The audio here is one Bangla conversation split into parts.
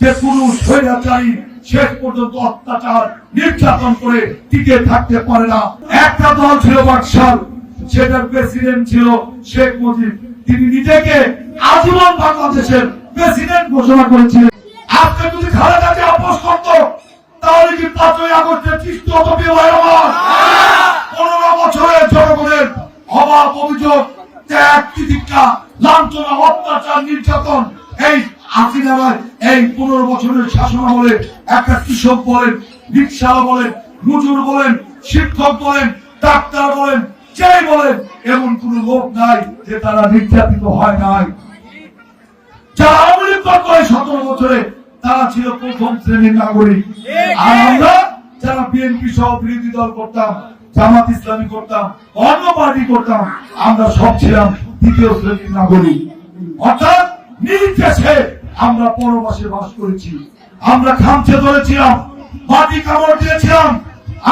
যে কোন স্বৈরাচারী শেষ পর্যন্ত অত্যাচার নির্যাতন করে টিকে থাকতে পারে না। একটা দল ছিল বাকশাল, সেটার প্রেসিডেন্ট ছিল শেখ মুজিব। তিনি নিজেকে আজীবন বাংলাদেশের প্রেসিডেন্ট ঘোষণা করেছিলেন। আজকে যদি খালেদা জিয়া আপোষ করত, তাহলে কি 5ই আগস্টের সৃষ্টি হতো? 15 বছরের জনগণের অভাব, অভিযোগ, ত্যাগ, তিতিক্ষা, লাঞ্ছনা, অত্যাচার, নির্যাতন, এই হাসিনার এই 15 বছরের শাসনামলে একটা কৃষক বলেন, রিকশাওয়ালা বলেন, মজুর বলেন, শিক্ষক বলেন, ডাক্তার বলেন, যেই বলেন, এমন কোন লোক নাই যে তারা নির্যাতিত হয় নাই। যারা আওয়ামী লীগ করে 17 বছরে তারা ছিল প্রথম শ্রেণীর নাগরিক। আর আমরা যারা বিএনপি সহ বিরোধী দল করতাম, জামাত ইসলামী করতাম, অন্য পার্টি করতাম, আমরা সব ছিলাম দ্বিতীয় শ্রেণীর নাগরিক। অর্থাৎ নির্দেশে আমরা পরবাসে বাস করেছি, আমরা খামচে ধরেছিলাম, মাটি কামড় দিয়েছিলাম,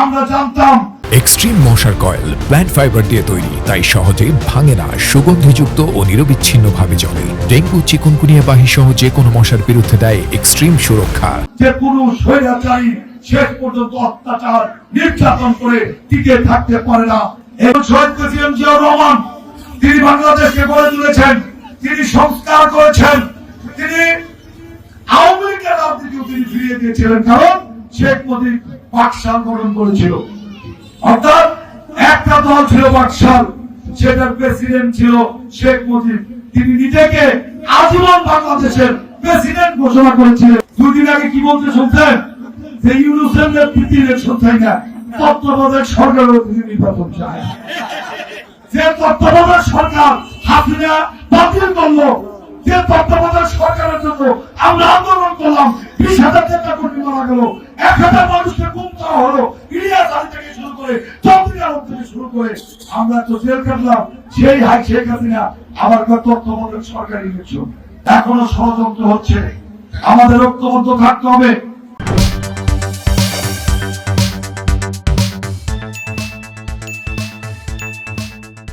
আমরা জানতাম। এক্সট্রিম মশার কয়েল প্ল্যান্ট ফাইবার দিয়ে তৈরি, তাই সহজে ভাঙে না, সুগন্ধিযুক্ত ও নিরবিচ্ছিন্ন ভাবে জ্বলে। ডেঙ্গু, চিকুনগুনিয়া বাহি সহ যে কোনো মশার বিরুদ্ধে দেয় এক্সট্রিম সুরক্ষা। যে কোন স্বৈরাচারী শেষ পর্যন্ত অত্যাচার নির্যাতন করে টিকে থাকতে পারে না। এই শহীদ প্রেসিডেন্ট জিয়াউর রহমান, তিনি বাংলাদেশকে গড়ে তুলেছেন, তিনি সংস্কার করেছেন, তিনি আওয়ামী লীগের রাজনীতিও তিনি ফিরিয়ে দিয়েছিলেন, কারণ শেখ মুজিব বাকশাল গঠন করেছিল। অর্থাৎ একটা দল ছিল বাকশাল, সেটার প্রেসিডেন্ট ছিল শেখ মুজিব। তিনি নিজেকে আজীবন বাংলাদেশের প্রেসিডেন্ট ঘোষণা করেছিলেন। দুদিন আগে কি বলতে শুনছেন? যে ইউনুসের নেতৃত্বে ইলেকশন চাই না, তত্ত্বাবধায়ক সরকারের নির্বাচন চায়। যে তত্ত্বাবধায়ক সরকার হাসিনা বাতিল করলো, যে তত্ত্বাবধায়ক সরকারের জন্য আমরা আন্দোলন করলাম, 20,000 কোটি মারা গেল, 1,000 মানুষকে গুম করা হলো, ইলিয়াস আলী থেকে শুরু করে চৌধুরী আলম থেকে শুরু করে আমরা তো জেল কাটলাম। সেই হাই শেখ হাসিনা আবার তত্ত্বাবধায়ক সরকার ইলেকশন। এখনো ষড়যন্ত্র হচ্ছে। আমাদের ঐক্যবদ্ধ থাকতে হবে।